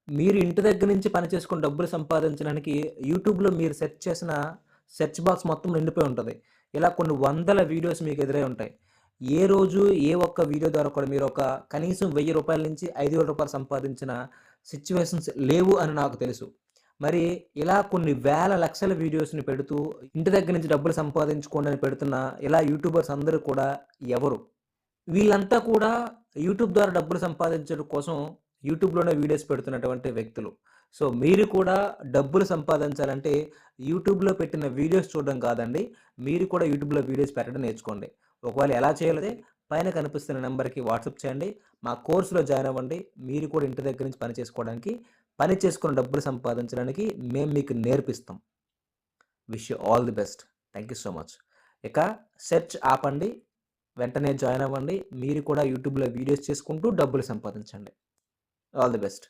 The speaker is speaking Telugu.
మీరు ఇంటి దగ్గర నుంచి పని చేసుకొని డబ్బులు సంపాదించడానికి యూట్యూబ్‌లో మీరు సెర్చ్ చేసిన సెర్చ్ బాక్స్ మొత్తం నిండిపోయి ఉంటది. ఇలా కొన్ని వందల వీడియోస్ మీకు ఎదురై ఉంటాయి. ఏ రోజు ఏ ఒక్క వీడియో ద్వారా కూడా మీరు ఒక కనీసం రూ. 1000 నుంచి రూ. 5000 సంపాదించిన సిట్యుయేషన్స్ లేవు అని నాకు తెలుసు. మరి ఇలా కొన్ని వేల లక్షల వీడియోస్‌ని పెడుతూ ఇంటి దగ్గర నుంచి డబ్బులు సంపాదించుకోండి అని పెడుతున్న ఇలా యూట్యూబర్స్ అందరూ కూడా ఎవరు? వీళ్ళంతా కూడా యూట్యూబ్ ద్వారా డబ్బులు సంపాదించడం కోసం యూట్యూబ్‌లోనే వీడియోస్ పెడుతున్నటువంటి వ్యక్తులు. సో, మీరు కూడా డబ్బులు సంపాదించాలంటే యూట్యూబ్‌లో పెట్టిన వీడియోస్ చూడడం కాదండి. మీరు కూడా యూట్యూబ్‌లో వీడియోస్ పెట్టడం నేర్చుకోండి. ఒకవేళ ఎలా చేయాలంటే పైన కనిపిస్తున్న నంబర్‌కి వాట్సాప్ చేయండి. మా కోర్స్‌లో జాయిన్ అవ్వండి. మీరు కూడా ఇంటి దగ్గర నుంచి పని చేసుకోవడానికి, పని చేసుకొని డబ్బులు సంపాదించడానికి మేము మీకు నేర్పిస్తాం. Wish you all the best. Thank you so much. ఇక సెర్చ్ ఆపండి. వెంటనే జాయిన్ అవ్వండి. మీరు కూడా యూట్యూబ్‌లో వీడియోస్ చేసుకుంటూ డబ్బులు సంపాదించండి. All the best.